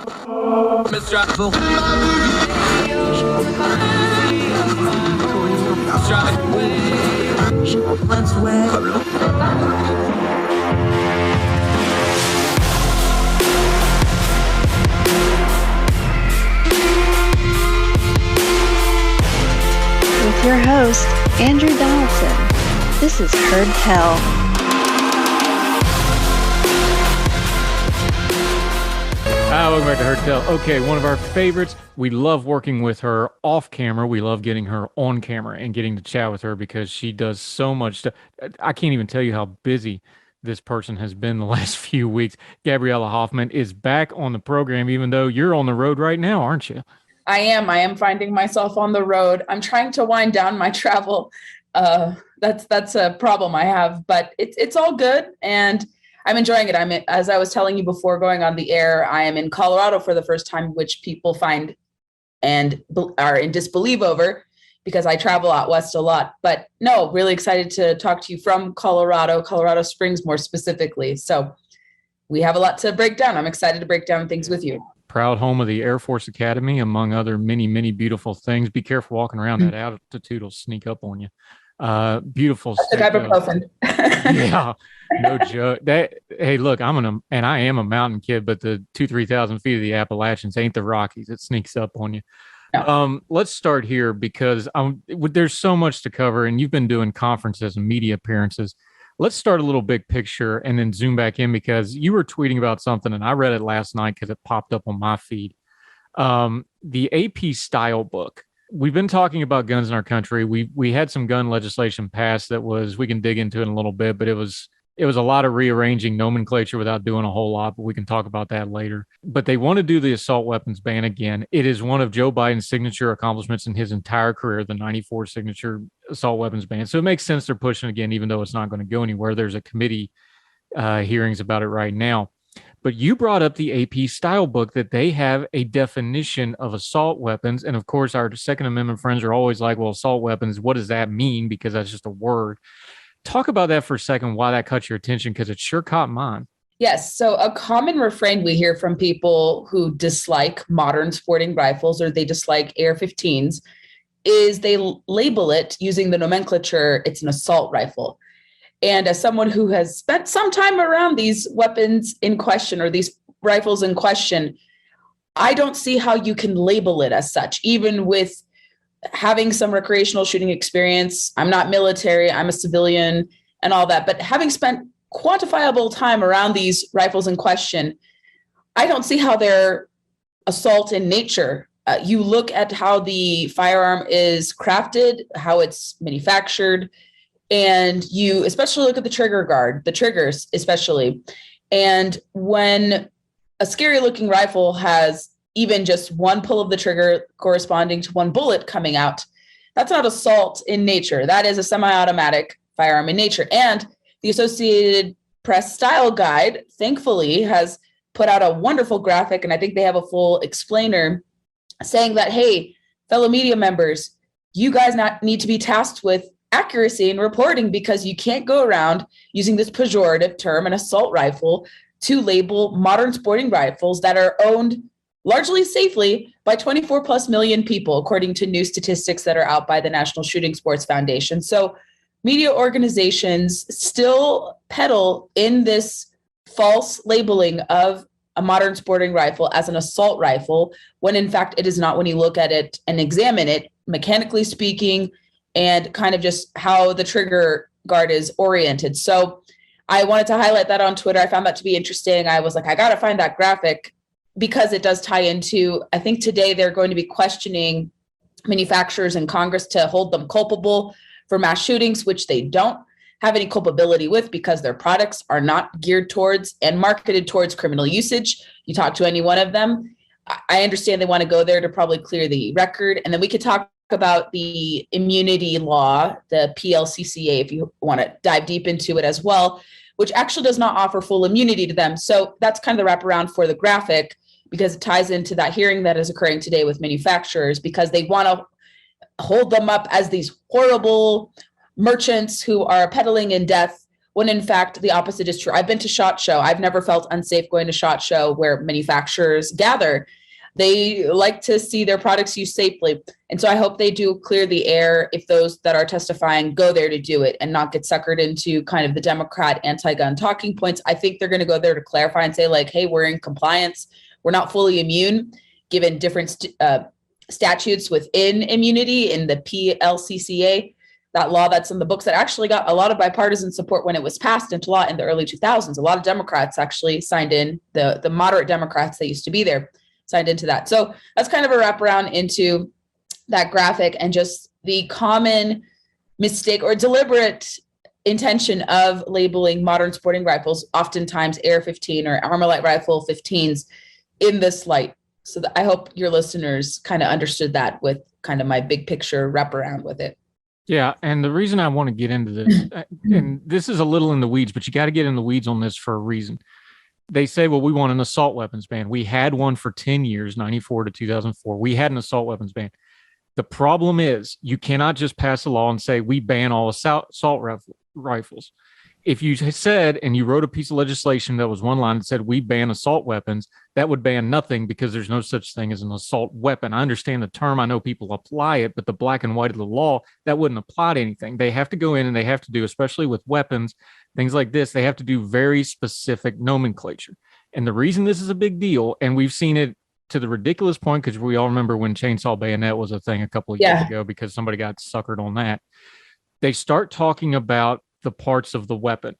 Mistrustful. With your host, Andrew Donaldson. This is Heard Tell. Welcome back to Heard Tell. Okay, one of our favorites. We love working with her off camera. We love getting her on camera and getting to chat with her because she does so much stuff. I can't even tell you how busy this person has been the last few weeks. Gabriella Hoffman is back on the program, even though you're on the road right now, aren't you? I am finding myself on the road. I'm trying to wind down my travel. That's a problem I have, but it's all good. And I'm enjoying it. As I was telling you before going on the air, I am in Colorado for the first time, which people find and are in disbelief over because I travel out west a lot. But no, really excited to talk to you from Colorado Springs more specifically. So we have a lot to break down. I'm excited to break down things with you. Proud home of the Air Force Academy, among other many, many beautiful things. Be careful walking around. That altitude will sneak up on you. Beautiful stuff. Ibuprofen. Yeah, no joke. Hey, look, I am a mountain kid, but the 3,000 feet of the Appalachians ain't the Rockies. It sneaks up on you. No. Let's start here because there's so much to cover, and you've been doing conferences and media appearances. Let's start a little big picture and then zoom back in because you were tweeting about something, and I read it last night because it popped up on my feed. The AP style book. We've been talking about guns in our country. We had some gun legislation passed that we can dig into it in a little bit, but it was a lot of rearranging nomenclature without doing a whole lot, but we can talk about that later. But they want to do the assault weapons ban again. It is one of Joe Biden's signature accomplishments in his entire career, the 94 signature assault weapons ban. So it makes sense they're pushing again, even though it's not going to go anywhere. There's a committee hearings about it right now. But you brought up the AP style book that they have a definition of assault weapons. And of course, our Second Amendment friends are always like, well, assault weapons, what does that mean? Because that's just a word. Talk about that for a second, why that caught your attention, because it sure caught mine. Yes. So a common refrain we hear from people who dislike modern sporting rifles or they dislike AR-15s is they label it using the nomenclature, it's an assault rifle. And as someone who has spent some time around these weapons in question or these rifles in question, I don't see how you can label it as such, even with having some recreational shooting experience. I'm not military, I'm a civilian and all that, but having spent quantifiable time around these rifles in question, I don't see how they're assault in nature. You look at how the firearm is crafted, how it's manufactured, and you especially look at the trigger guard, the triggers especially. And when a scary looking rifle has even just one pull of the trigger corresponding to one bullet coming out, that's not assault in nature. That is a semi-automatic firearm in nature. And the Associated Press Style Guide, thankfully, has put out a wonderful graphic, and I think they have a full explainer saying that, hey, fellow media members, you guys need to be tasked with accuracy in reporting because you can't go around using this pejorative term, an assault rifle, to label modern sporting rifles that are owned largely safely by 24 plus million people, according to new statistics that are out by the National Shooting Sports Foundation. So media organizations still peddle in this false labeling of a modern sporting rifle as an assault rifle, when in fact it is not when you look at it and examine it, mechanically speaking, and kind of just how the trigger guard is oriented. So I wanted to highlight that on Twitter. I found that to be interesting. I was like, I got to find that graphic because it does tie into, I think today they're going to be questioning manufacturers in Congress to hold them culpable for mass shootings, which they don't have any culpability with because their products are not geared towards and marketed towards criminal usage. You talk to any one of them, I understand they want to go there to probably clear the record. And then we could talk about the immunity law, the PLCCA, if you want to dive deep into it as well, which actually does not offer full immunity to them. So that's kind of the wraparound for the graphic, because it ties into that hearing that is occurring today with manufacturers, because they want to hold them up as these horrible merchants who are peddling in death when in fact the opposite is true. I've been to SHOT Show. I've never felt unsafe going to SHOT Show where manufacturers gather. They like to see their products used safely. And so I hope they do clear the air if those that are testifying go there to do it and not get suckered into kind of the Democrat anti-gun talking points. I think they're going to go there to clarify and say, like, hey, we're in compliance. We're not fully immune, given different statutes within immunity in the PLCCA, that law that's in the books that actually got a lot of bipartisan support when it was passed into law in the early 2000s. A lot of Democrats actually signed in, the moderate Democrats that used to be there signed into that. So that's kind of a wraparound into that graphic and just the common mistake or deliberate intention of labeling modern sporting rifles, oftentimes AR-15 or Armalite rifle 15s, in this light. So I hope your listeners kind of understood that with kind of my big picture wraparound with it. Yeah, and the reason I want to get into this, and this is a little in the weeds, but you got to get in the weeds on this for a reason. They say, well, we want an assault weapons ban. We had one for 10 years, 94 to 2004. We had an assault weapons ban. The problem is you cannot just pass a law and say we ban all assault rifles. If you said, and you wrote a piece of legislation that was one line that said we ban assault weapons, that would ban nothing because there's no such thing as an assault weapon. I understand the term. I know people apply it, but the black and white of the law, that wouldn't apply to anything. They have to go in and they have to do, especially with weapons, things like this, they have to do very specific nomenclature. And the reason this is a big deal, and we've seen it to the ridiculous point, because we all remember when chainsaw bayonet was a thing a couple of years ago because somebody got suckered on that. They start talking about the parts of the weapon.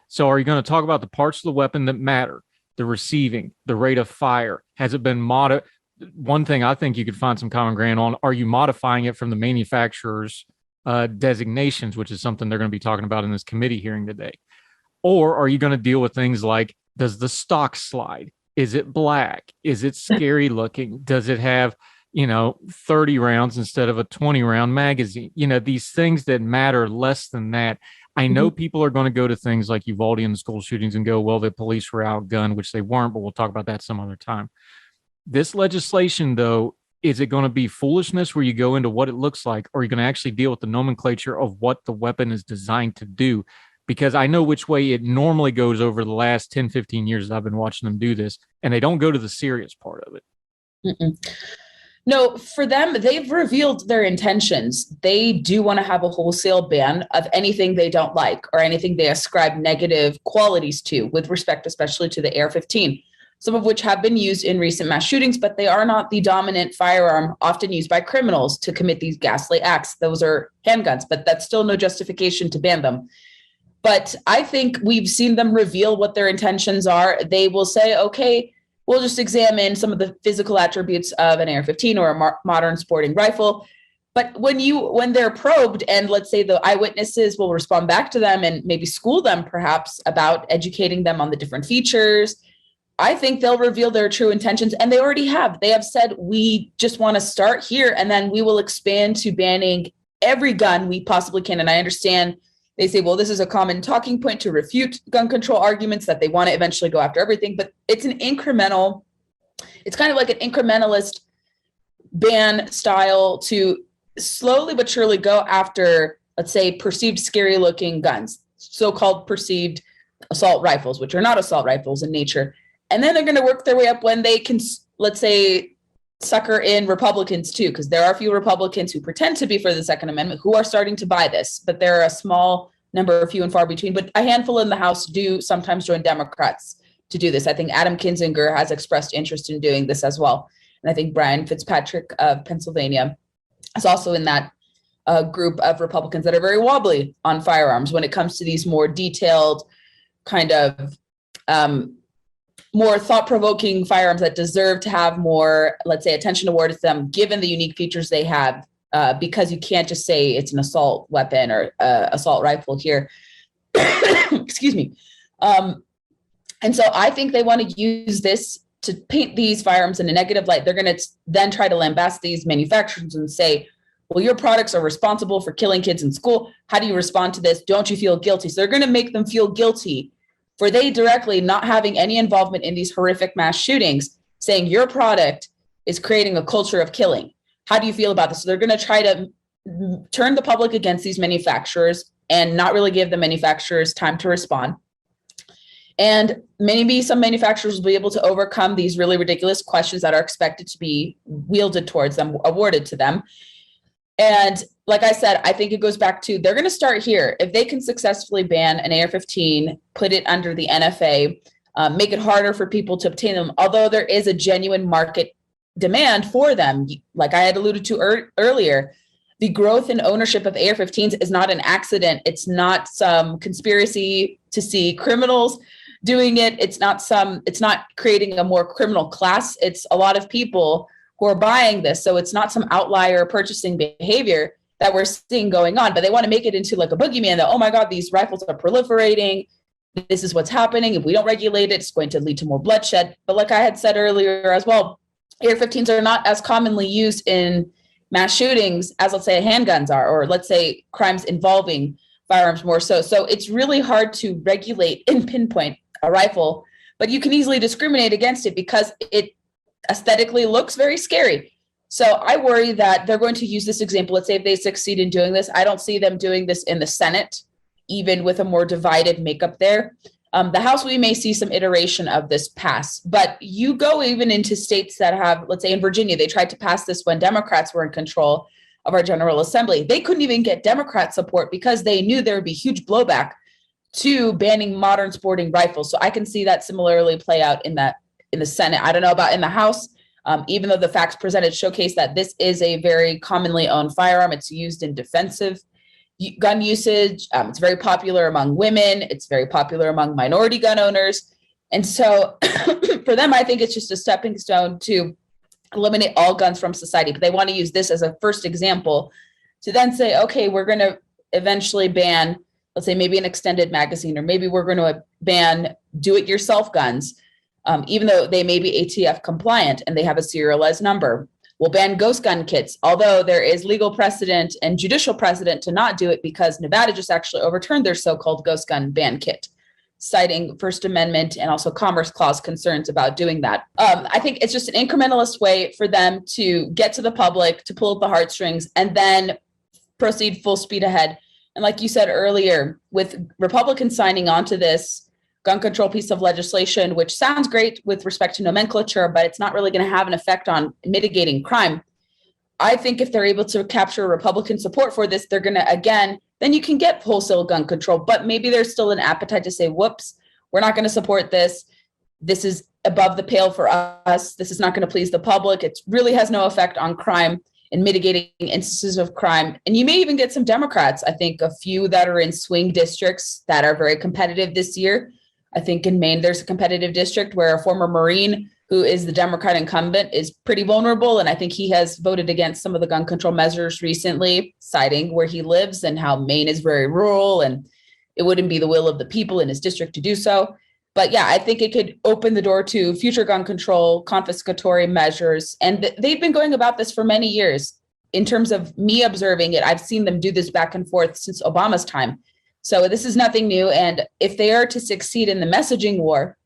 So are you going to talk about the parts of the weapon that matter? The receiving, the rate of fire. Has it been modified? One thing I think you could find some common ground on, are you modifying it from the manufacturer's designations, which is something they're going to be talking about in this committee hearing today? Or are you going to deal with things like, does the stock slide? Is it black? Is it scary looking? Does it have, 30 rounds instead of a 20 round magazine? These things that matter less than that. I know people are going to go to things like Uvalde and the school shootings and go, well, the police were outgunned, which they weren't, but we'll talk about that some other time. This legislation, though, is it going to be foolishness where you go into what it looks like, or are you going to actually deal with the nomenclature of what the weapon is designed to do? Because I know which way it normally goes over the last 10, 15 years I've been watching them do this, and they don't go to the serious part of it. No, for them, they've revealed their intentions. They do want to have a wholesale ban of anything they don't like or anything they ascribe negative qualities to, with respect especially to the AR-15, some of which have been used in recent mass shootings, but they are not the dominant firearm often used by criminals to commit these ghastly acts. Those are handguns, but that's still no justification to ban them. But I think we've seen them reveal what their intentions are. They will say, okay, we'll just examine some of the physical attributes of an AR-15 or a modern sporting rifle. But when they're probed, and let's say the eyewitnesses will respond back to them and maybe school them perhaps about educating them on the different features, I think they'll reveal their true intentions. And they already have. They have said, we just want to start here, and then we will expand to banning every gun we possibly can. And I understand they say, well, this is a common talking point to refute gun control arguments, that they want to eventually go after everything. But it's kind of like an incrementalist ban style to slowly but surely go after, let's say, perceived scary looking guns, so-called perceived assault rifles, which are not assault rifles in nature. And then they're going to work their way up when they can, let's say, sucker in Republicans too, because there are a few Republicans who pretend to be for the Second Amendment who are starting to buy this, but there are a small number, few and far between, but a handful in the House do sometimes join Democrats to do this. I think Adam Kinzinger has expressed interest in doing this as well. And I think Brian Fitzpatrick of Pennsylvania is also in that group of Republicans that are very wobbly on firearms when it comes to these more detailed kind of more thought-provoking firearms that deserve to have more, let's say, attention awarded to them, given the unique features they have, because you can't just say it's an assault weapon or assault rifle here. Excuse me. And so I think they want to use this to paint these firearms in a negative light. They're going to then try to lambast these manufacturers and say, well, your products are responsible for killing kids in school. How do you respond to this? Don't you feel guilty? So they're going to make them feel guilty for they directly not having any involvement in these horrific mass shootings, saying your product is creating a culture of killing. How do you feel about this? So they're going to try to turn the public against these manufacturers, and not really give the manufacturers time to respond. And maybe some manufacturers will be able to overcome these really ridiculous questions that are expected to be wielded towards them, awarded to them. And like I said, I think it goes back to, they're going to start here. If they can successfully ban an AR-15, put it under the NFA, make it harder for people to obtain them, although there is a genuine market demand for them. Like I had alluded to earlier, the growth in ownership of AR-15s is not an accident. It's not some conspiracy to see criminals doing it. It's not creating a more criminal class. It's a lot of people who are buying this. So it's not some outlier purchasing behavior that we're seeing going on, but they want to make it into like a boogeyman that, oh my God, these rifles are proliferating. This is what's happening. If we don't regulate it, it's going to lead to more bloodshed. But like I had said earlier as well, AR-15s are not as commonly used in mass shootings as, let's say, handguns are, or let's say crimes involving firearms more so. So it's really hard to regulate and pinpoint a rifle, but you can easily discriminate against it because it aesthetically looks very scary. So I worry that they're going to use this example. Let's say if they succeed in doing this, I don't see them doing this in the Senate, even with a more divided makeup there. The House, we may see some iteration of this pass, but you go even into states that have, let's say in Virginia, they tried to pass this when Democrats were in control of our General Assembly. They couldn't even get Democrat support because they knew there would be huge blowback to banning modern sporting rifles. So I can see that similarly play out in the Senate. I don't know about in the House, even though the facts presented showcase that this is a very commonly owned firearm. It's used in defensive gun usage. It's very popular among women. It's very popular among minority gun owners. And so for them, I think it's just a stepping stone to eliminate all guns from society. But they want to use this as a first example to then say, okay, we're going to eventually ban, let's say maybe an extended magazine, or maybe we're going to ban do-it-yourself guns, even though they may be ATF compliant and they have a serialized number. We'll ban ghost gun kits, although there is legal precedent and judicial precedent to not do it because Nevada just actually overturned their so-called ghost gun ban kit, citing First Amendment and also Commerce Clause concerns about doing that. I think it's just an incrementalist way for them to get to the public, to pull at the heartstrings, and then proceed full speed ahead. And like you said earlier, with Republicans signing on to this gun control piece of legislation, which sounds great with respect to nomenclature, but it's not really going to have an effect on mitigating crime. I think if they're able to capture Republican support for this, they're going to, again, then you can get wholesale gun control, but maybe there's still an appetite to say, whoops, we're not going to support this. This is above the pale for us. This is not going to please the public. It really has no effect on crime and mitigating instances of crime. And you may even get some Democrats, I think a few that are in swing districts that are very competitive this year. I think in Maine, there's a competitive district where a former Marine who is the Democrat incumbent is pretty vulnerable. And I think he has voted against some of the gun control measures recently, citing where he lives and how Maine is very rural and it wouldn't be the will of the people in his district to do so. But yeah, I think it could open the door to future gun control, confiscatory measures. And they've been going about this for many years. In terms of me observing it, I've seen them do this back and forth since Obama's time. So this is nothing new. And if they are to succeed in the messaging war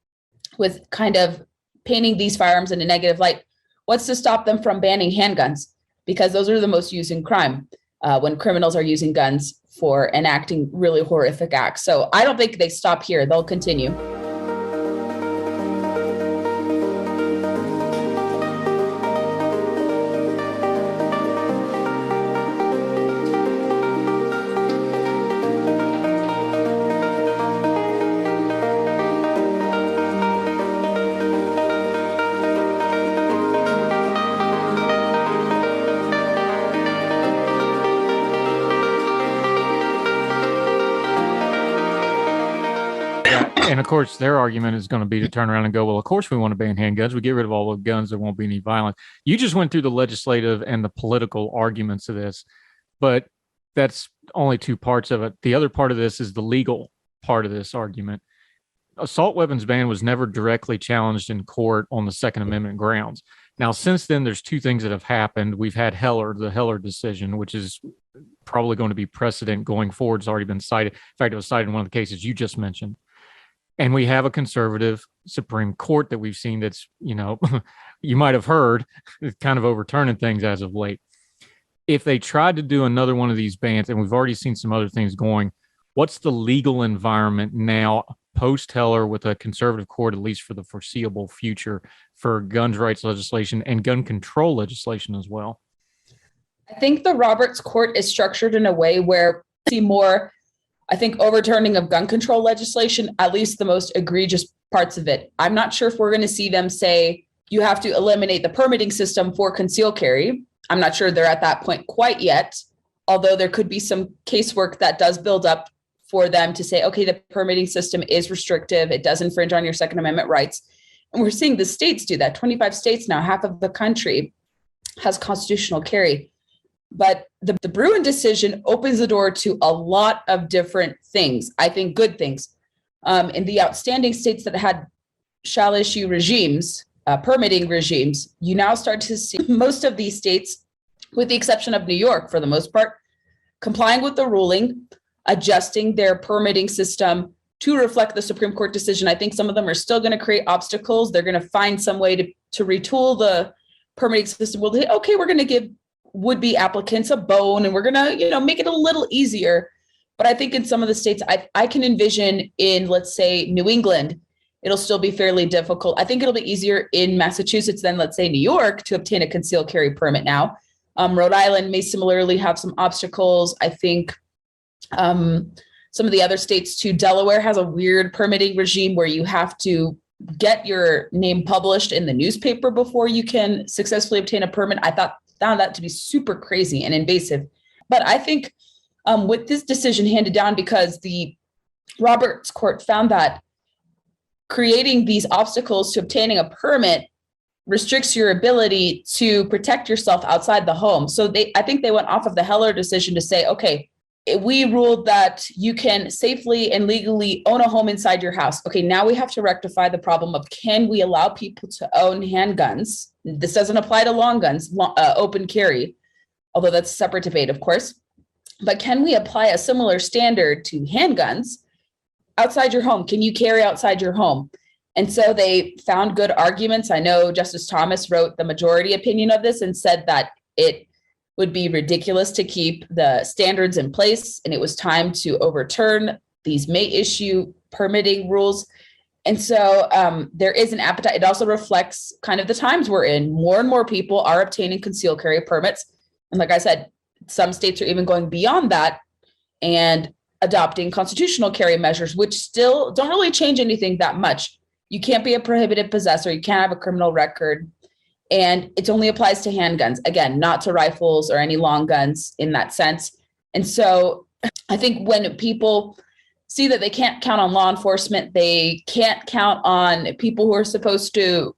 with kind of painting these firearms in a negative light, what's to stop them from banning handguns? Because those are the most used in crime when criminals are using guns for enacting really horrific acts. So I don't think they stop here. They'll continue. And of course, their argument is going to be to turn around and go, well, of course we want to ban handguns. We get rid of all the guns. There won't be any violence. You just went through the legislative and the political arguments of this, but that's only two parts of it. The other part of this is the legal part of this argument. Assault weapons ban was never directly challenged in court on the Second Amendment grounds. Now, since then, there's two things that have happened. We've had the Heller decision, which is probably going to be precedent going forward. It's already been cited. In fact, it was cited in one of the cases you just mentioned. And we have a conservative Supreme Court that we've seen that's, you might have heard, kind of overturning things as of late. If they tried to do another one of these bans, and we've already seen some other things going, What's the legal environment now post Heller with a conservative court, at least for the foreseeable future, for gun rights legislation and gun control legislation as well? I think the Roberts Court is structured in a way where we see more, I think, overturning of gun control legislation, at least the most egregious parts of it. I'm not sure if we're going to see them say you have to eliminate the permitting system for concealed carry. I'm not sure they're at that point quite yet, although there could be some casework that does build up for them to say, okay, the permitting system is restrictive. It does infringe on your Second Amendment rights. And we're seeing the states do that. 25 states now, half of the country has constitutional carry. But the Bruen decision opens the door to a lot of different things, I think good things. In the outstanding states that had shall issue regimes, permitting regimes, you now start to see most of these states, with the exception of New York, for the most part, complying with the ruling, adjusting their permitting system to reflect the Supreme Court decision. I think some of them are still going to create obstacles. They're going to find some way to retool the permitting system. Well, okay, we're going to give would-be applicants a bone and we're going to, make it a little easier. But I think in some of the states, I can envision in, let's say, New England, it'll still be fairly difficult. I think it'll be easier in Massachusetts than, let's say, New York to obtain a concealed carry permit now. Rhode Island may similarly have some obstacles. I think some of the other states too. Delaware has a weird permitting regime where you have to get your name published in the newspaper before you can successfully obtain a permit. Found that to be super crazy and invasive. But I think with this decision handed down, because the Roberts Court found that creating these obstacles to obtaining a permit restricts your ability to protect yourself outside the home. So I think they went off of the Heller decision to say, okay, we ruled that you can safely and legally own a home inside your house. Okay, now we have to rectify the problem of, can we allow people to own handguns? This doesn't apply to long guns, open carry, although that's a separate debate, of course. But can we apply a similar standard to handguns outside your home? Can you carry outside your home? And so they found good arguments. I know Justice Thomas wrote the majority opinion of this and said that it would be ridiculous to keep the standards in place, and it was time to overturn these may issue permitting rules. And so there is an appetite. It also reflects kind of the times we're in. More and more people are obtaining concealed carry permits. And like I said, some states are even going beyond that and adopting constitutional carry measures, which still don't really change anything that much. You can't be a prohibited possessor. You can't have a criminal record. And it only applies to handguns, again, not to rifles or any long guns in that sense. And so I think when people see that they can't count on law enforcement, they can't count on people who are supposed to,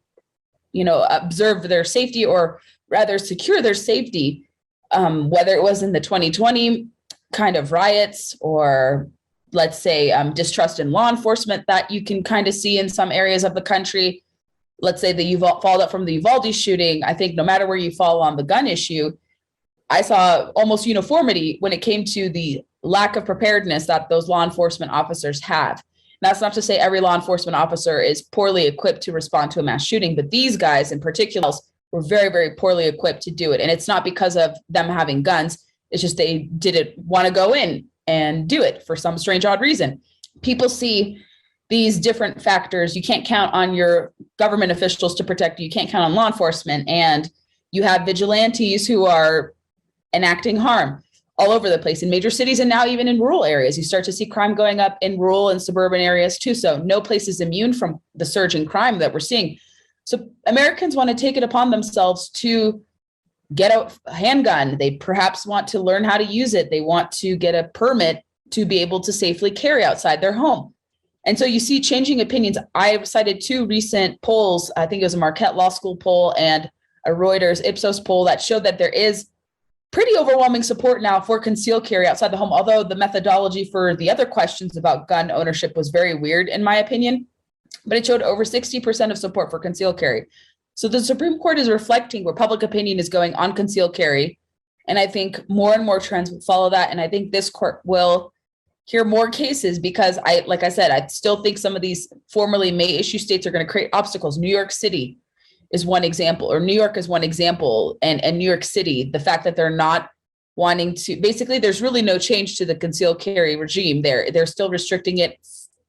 observe their safety, or rather secure their safety, whether it was in the 2020 kind of riots, or let's say distrust in law enforcement that you can kind of see in some areas of the country. Let's say the followed up from the Uvalde shooting. I think no matter where you fall on the gun issue, I saw almost uniformity when it came to the lack of preparedness that those law enforcement officers have. And that's not to say every law enforcement officer is poorly equipped to respond to a mass shooting, but these guys in particular were very, very poorly equipped to do it. And it's not because of them having guns. It's just they didn't want to go in and do it for some strange, odd reason. People see these different factors. You can't count on your government officials to protect you. You can't count on law enforcement. And you have vigilantes who are enacting harm all over the place in major cities, and now even in rural areas. You start to see crime going up in rural and suburban areas too. So no place is immune from the surge in crime that we're seeing. So Americans want to take it upon themselves to get a handgun. They perhaps want to learn how to use it. They want to get a permit to be able to safely carry outside their home. And so you see changing opinions. I cited two recent polls. I think it was a Marquette Law School poll and a Reuters Ipsos poll that showed that there is pretty overwhelming support now for concealed carry outside the home, although the methodology for the other questions about gun ownership was very weird, in my opinion. But it showed over 60% of support for concealed carry. So the Supreme Court is reflecting where public opinion is going on concealed carry. And I think more and more trends will follow that. And I think this court will hear more cases, because like I said, I still think some of these formerly may issue states are going to create obstacles. New York City is one example, or New York is one example, and New York City, the fact that they're not wanting to, basically, there's really no change to the concealed carry regime there. They're still restricting it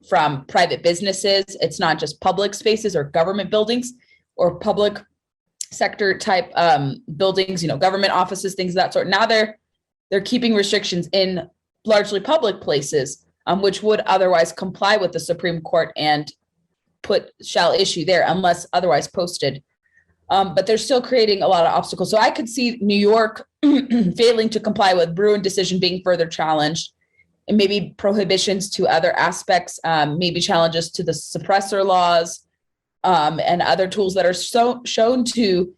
from private businesses. It's not just public spaces or government buildings or public sector type buildings, government offices, things of that sort. Now they're keeping restrictions in largely public places, which would otherwise comply with the Supreme Court and shall issue there unless otherwise posted. But they're still creating a lot of obstacles. So I could see New York failing to comply with Bruen decision being further challenged, and maybe prohibitions to other aspects, maybe challenges to the suppressor laws, and other tools that are shown to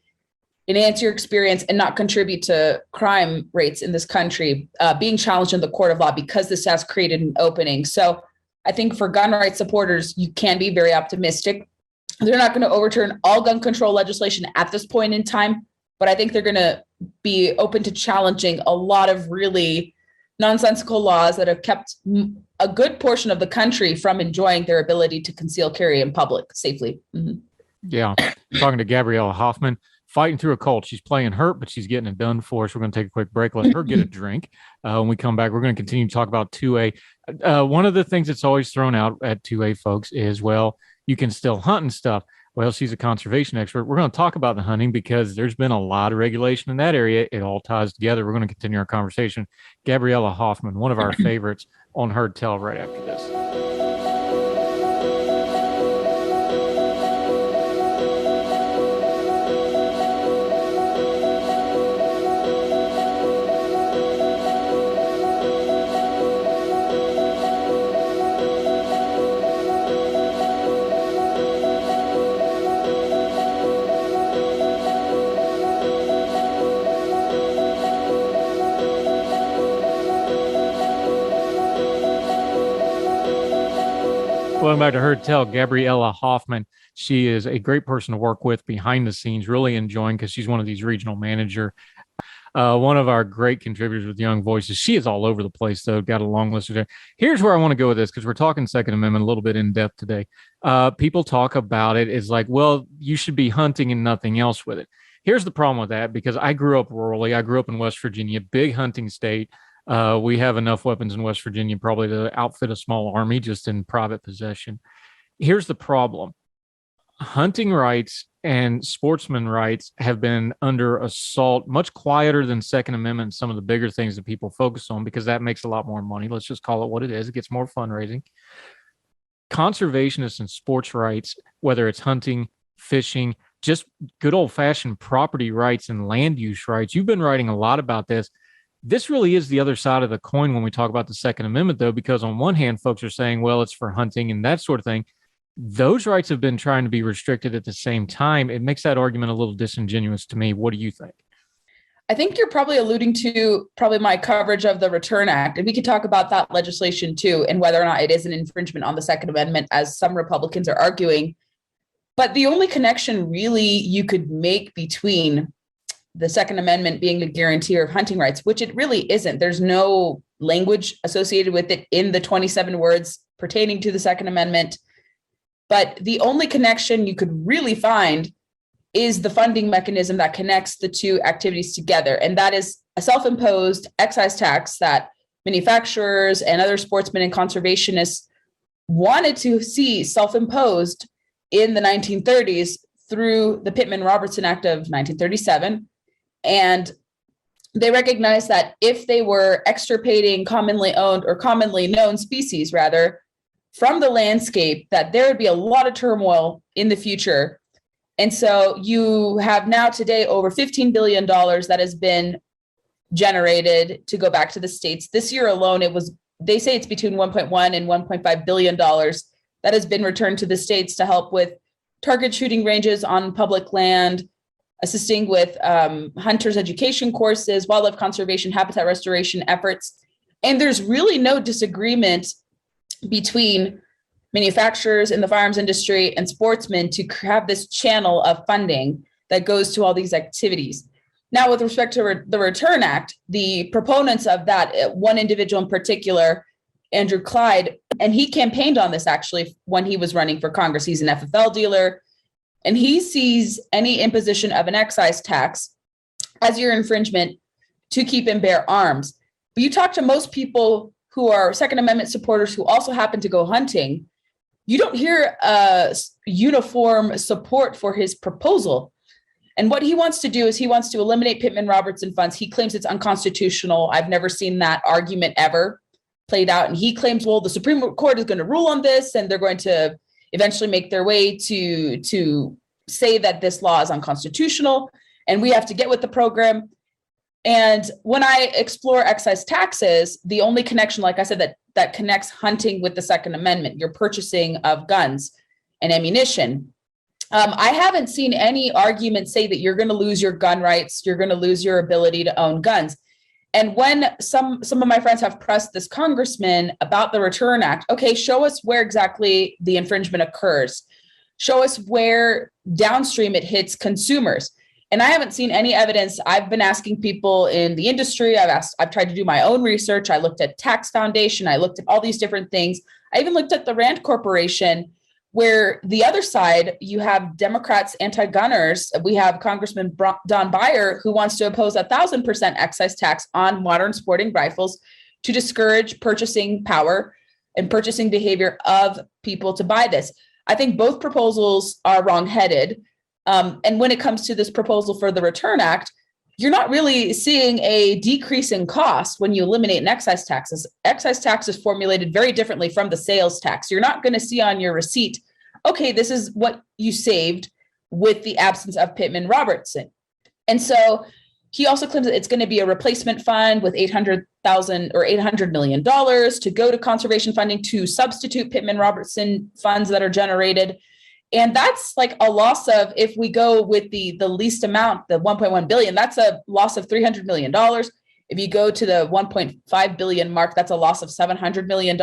enhance your experience and not contribute to crime rates in this country, being challenged in the court of law because this has created an opening. So I think for gun rights supporters, you can be very optimistic. They're not going to overturn all gun control legislation at this point in time, but I think they're going to be open to challenging a lot of really nonsensical laws that have kept a good portion of the country from enjoying their ability to conceal carry in public safely. Mm-hmm. Yeah. Talking to Gabriella Hoffman, fighting through a cold. She's playing hurt, but she's getting it done for us. We're going to take a quick break. Let her get a drink. When we come back, we're going to continue to talk about 2A. One of the things that's always thrown out at 2A folks is, well, you can still hunt and stuff. Well, she's a conservation expert. We're going to talk about the hunting because there's been a lot of regulation in that area. It all ties together. We're going to continue our conversation. Gabriella Hoffman, one of our favorites on Heard Tell right after this. Welcome back to Heard Tell. Gabriella Hoffman. She is a great person to work with behind the scenes, really enjoying because she's one of these regional manager. One of our great contributors with Young Voices. She is all over the place, though. Got a long list there. Here's where I want to go with this because we're talking Second Amendment a little bit in depth today. People talk about it as like, well, you should be hunting and nothing else with it. Here's the problem with that, because I grew up rurally. I grew up in West Virginia, big hunting state. We have enough weapons in West Virginia probably to outfit a small army just in private possession. Here's the problem. Hunting rights and sportsman rights have been under assault, much quieter than Second Amendment, some of the bigger things that people focus on, because that makes a lot more money. Let's just call it what it is. It gets more fundraising. Conservationists and sports rights, whether it's hunting, fishing, just good old-fashioned property rights and land use rights. You've been writing a lot about this. This really is the other side of the coin when we talk about the Second Amendment, though, because on one hand, folks are saying, well, it's for hunting and that sort of thing. Those rights have been trying to be restricted at the same time. It makes that argument a little disingenuous to me. What do you think? I think you're probably alluding to my coverage of the Return Act. And we could talk about that legislation too, and whether or not it is an infringement on the Second Amendment, as some Republicans are arguing. But the only connection really you could make between the Second Amendment being a guarantor of hunting rights, which it really isn't. There's no language associated with it in the 27 words pertaining to the Second Amendment. But the only connection you could really find is the funding mechanism that connects the two activities together. And that is a self-imposed excise tax that manufacturers and other sportsmen and conservationists wanted to see self-imposed in the 1930s through the Pittman-Robertson Act of 1937. And they recognized that if they were extirpating commonly owned or commonly known species, rather, from the landscape, that there would be a lot of turmoil in the future. And so you have now today over $15 billion that has been generated to go back to the states. This year alone, they say it's between 1.1 and $1.5 billion that has been returned to the states to help with target shooting ranges on public land, assisting with hunters education courses, wildlife conservation, habitat restoration efforts. And there's really no disagreement between manufacturers in the firearms industry and sportsmen to have this channel of funding that goes to all these activities. Now, with respect to the Return Act, the proponents of that, one individual in particular, Andrew Clyde, and he campaigned on this actually when he was running for Congress. He's an FFL dealer, and he sees any imposition of an excise tax as your infringement to keep and bear arms. But you talk to most people who are Second Amendment supporters who also happen to go hunting, you don't hear uniform support for his proposal. And what he wants to do is he wants to eliminate Pittman-Robertson funds. He claims it's unconstitutional. I've never seen that argument ever played out. And he claims, well, the Supreme Court is going to rule on this, and they're going to eventually make their way to say that this law is unconstitutional, and we have to get with the program. And when I explore excise taxes, the only connection, like I said, that connects hunting with the Second Amendment, your purchasing of guns and ammunition. I haven't seen any argument say that you're going to lose your gun rights, you're going to lose your ability to own guns. And when some of my friends have pressed this congressman about the Return Act, okay, show us where exactly the infringement occurs. Show us where downstream it hits consumers. And I haven't seen any evidence. I've been asking people in the industry. I've tried to do my own research. I looked at Tax Foundation. I looked at all these different things. I even looked at the Rand Corporation, where the other side, you have Democrats, anti-gunners. We have Congressman Don Beyer, who wants to impose 1,000% excise tax on modern sporting rifles to discourage purchasing power and purchasing behavior of people to buy this. I think both proposals are wrongheaded. And when it comes to this proposal for the Return Act, you're not really seeing a decrease in cost when you eliminate an excise taxes. Excise tax is formulated very differently from the sales tax. You're not going to see on your receipt, okay, this is what you saved with the absence of Pittman-Robertson. And so he also claims that it's going to be a replacement fund with $800,000 or $800 million to go to conservation funding to substitute Pittman-Robertson funds that are generated. And that's like a loss of, if we go with the least amount, the 1.1 billion, that's a loss of $300 million. If you go to the 1.5 billion mark, that's a loss of $700 million.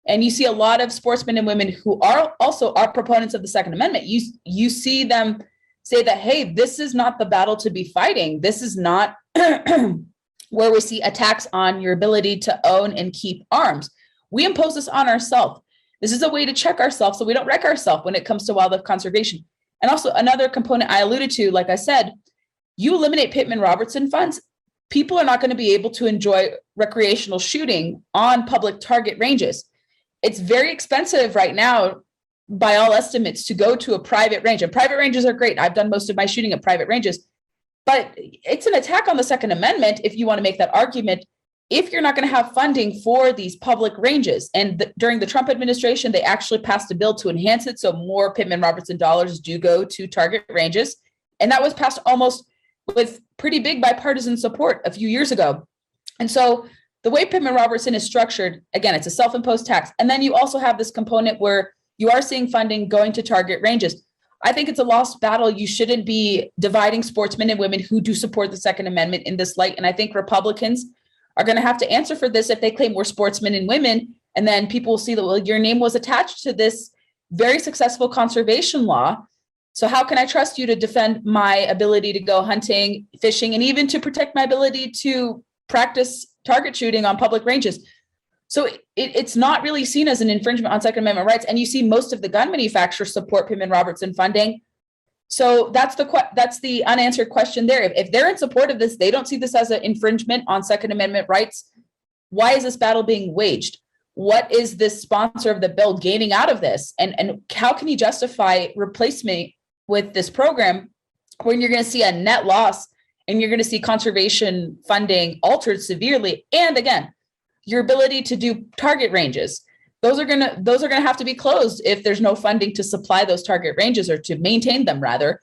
And you see a lot of sportsmen and women who are also proponents of the Second Amendment. You see them say that, hey, this is not the battle to be fighting. This is not where we see attacks on your ability to own and keep arms. We impose this on ourselves. This is a way to check ourselves so we don't wreck ourselves when it comes to wildlife conservation. And also another component I alluded to, like I said, you eliminate Pittman-Robertson funds, people are not going to be able to enjoy recreational shooting on public target ranges. It's very expensive right now, by all estimates, to go to a private range. And private ranges are great. I've done most of my shooting at private ranges. But it's an attack on the Second Amendment if you want to make that argument, if you're not going to have funding for these public ranges. And during the Trump administration, they actually passed a bill to enhance it so more Pittman-Robertson dollars do go to target ranges. And that was passed almost with pretty big bipartisan support a few years ago. And so the way Pittman-Robertson is structured, again, it's a self-imposed tax. And then you also have this component where you are seeing funding going to target ranges. I think it's a lost battle. You shouldn't be dividing sportsmen and women who do support the Second Amendment in this light. And I think Republicans are going to have to answer for this if they claim we're sportsmen and women. And then people will see that, well, your name was attached to this very successful conservation law. So how can I trust you to defend my ability to go hunting, fishing, and even to protect my ability to practice target shooting on public ranges? So it's not really seen as an infringement on Second Amendment rights. And you see most of the gun manufacturers support Pittman-Robertson funding. So that's the unanswered question there. If they're in support of this, they don't see this as an infringement on Second Amendment rights. Why is this battle being waged? What is this sponsor of the bill gaining out of this? And how can you justify replacement with this program when you're going to see a net loss and you're going to see conservation funding altered severely? And again, your ability to do target ranges, those are going to have to be closed if there's no funding to supply those target ranges, or to maintain them rather.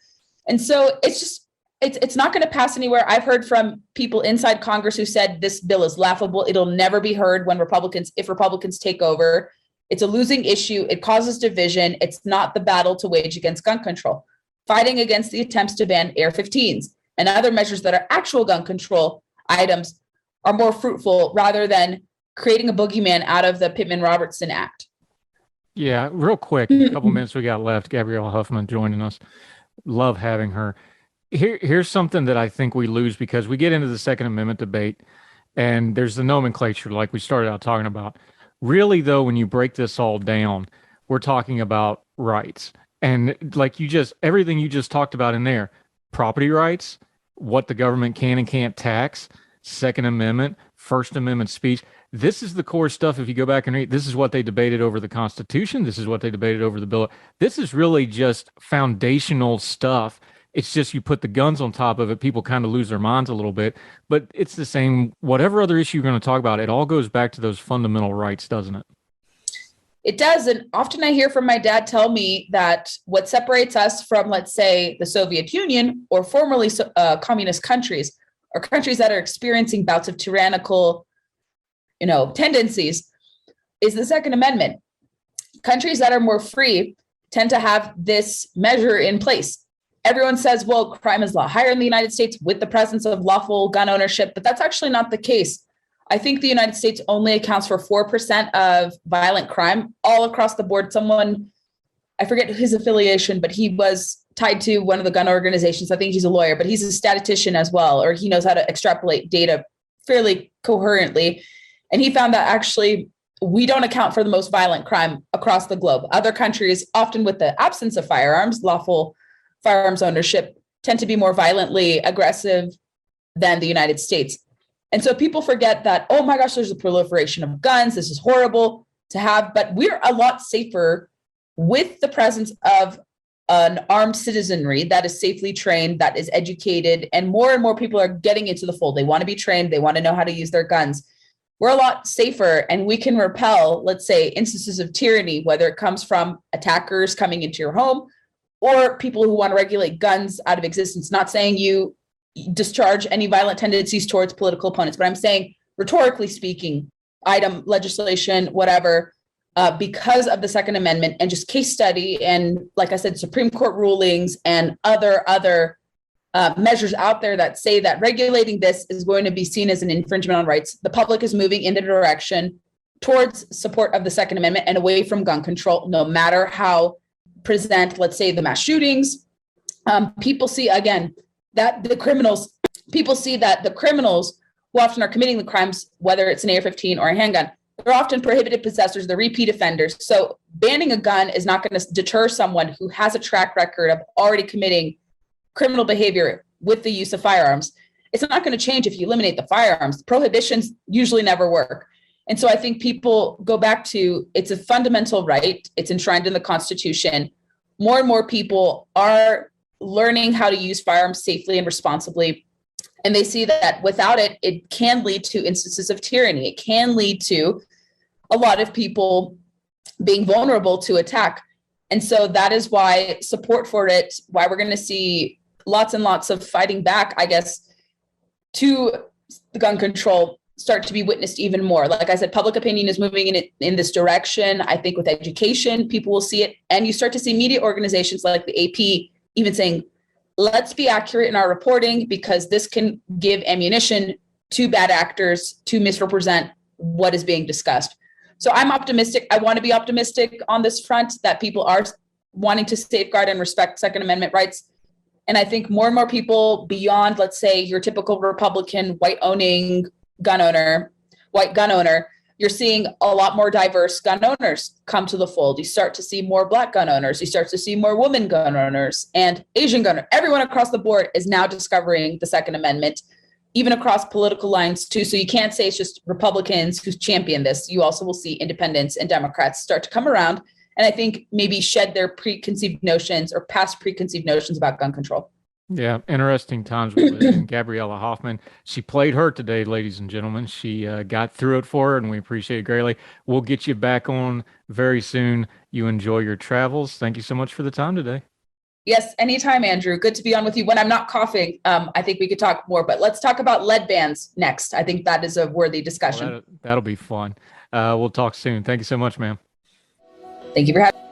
And so it's not going to pass anywhere. I've heard from people inside Congress who said this bill is laughable. It'll never be heard if Republicans take over. It's a losing issue. It causes division. It's not the battle to wage against gun control. Fighting against the attempts to ban AR-15s and other measures that are actual gun control items are more fruitful, rather than creating a boogeyman out of the Pittman-Robertson Act. Yeah, real quick, a couple minutes we got left. Gabriella Hoffman joining us. Love having her. Here's something that I think we lose because we get into the Second Amendment debate, and there's the nomenclature like we started out talking about. Really, though, when you break this all down, we're talking about rights. And like everything you just talked about in there, property rights, what the government can and can't tax, Second Amendment, First Amendment speech. This is the core stuff. If you go back and read, this is what they debated over the Constitution. This is what they debated over the Bill. This is really just foundational stuff. It's just you put the guns on top of it, people kind of lose their minds a little bit. But it's the same, whatever other issue you're going to talk about, it all goes back to those fundamental rights, doesn't it? It does. And often I hear from my dad tell me that what separates us from, let's say, the Soviet Union or formerly communist countries, or countries that are experiencing bouts of tyrannical, tendencies, is the Second Amendment. Countries that are more free tend to have this measure in place. Everyone says, well, crime is a lot higher in the United States with the presence of lawful gun ownership, but that's actually not the case. I think the United States only accounts for 4% of violent crime all across the board. Someone, I forget his affiliation, but he was tied to one of the gun organizations. I think he's a lawyer, but he's a statistician as well, or he knows how to extrapolate data fairly coherently. And he found that actually we don't account for the most violent crime across the globe. Other countries, often with the absence of firearms, lawful firearms ownership, tend to be more violently aggressive than the United States. And so people forget that, oh my gosh, there's a proliferation of guns. This is horrible to have, but we're a lot safer with the presence of an armed citizenry that is safely trained, that is educated, and more people are getting into the fold. They want to be trained. They want to know how to use their guns. We're a lot safer, and we can repel, let's say, instances of tyranny, whether it comes from attackers coming into your home or people who want to regulate guns out of existence. Not saying you discharge any violent tendencies towards political opponents, but I'm saying, rhetorically speaking, item, legislation, whatever, because of the Second Amendment and just case study and, like I said, Supreme Court rulings and other measures out there that say that regulating this is going to be seen as an infringement on rights. The public is moving in the direction towards support of the Second Amendment and away from gun control, no matter how present, let's say, the mass shootings. People see, again, that the criminals who often are committing the crimes, whether it's an AR-15 or a handgun, they're often prohibited possessors, they're repeat offenders. So banning a gun is not going to deter someone who has a track record of already committing criminal behavior with the use of firearms. It's not going to change if you eliminate the firearms. Prohibitions usually never work. And so I think people go back to, it's a fundamental right. It's enshrined in the Constitution. More and more people are learning how to use firearms safely and responsibly. And they see that without it, it can lead to instances of tyranny. It can lead to a lot of people being vulnerable to attack. And so that is why support for it, why we're going to see lots and lots of fighting back, I guess, to the gun control start to be witnessed even more. Like I said, public opinion is moving in this direction. I think with education, people will see it. And you start to see media organizations like the AP even saying, let's be accurate in our reporting because this can give ammunition to bad actors to misrepresent what is being discussed. So I'm optimistic. I want to be optimistic on this front that people are wanting to safeguard and respect Second Amendment rights. And I think more and more people beyond, let's say, your typical Republican white gun owner, you're seeing a lot more diverse gun owners come to the fold. You start to see more Black gun owners. You start to see more women gun owners and Asian gun owners. Everyone across the board is now discovering the Second Amendment, even across political lines too. So you can't say it's just Republicans who champion this. You also will see independents and Democrats start to come around and I think maybe shed their preconceived notions or past preconceived notions about gun control. Yeah, interesting times we live in. Gabriella Hoffman, she played her today, ladies and gentlemen. She got through it for her, and we appreciate it greatly. We'll get you back on very soon. You enjoy your travels. Thank you so much for the time today. Yes, anytime, Andrew. Good to be on with you. When I'm not coughing, I think we could talk more, but let's talk about lead bans next. I think that is a worthy discussion. Well, that'll be fun. We'll talk soon. Thank you so much, ma'am. Thank you for having me.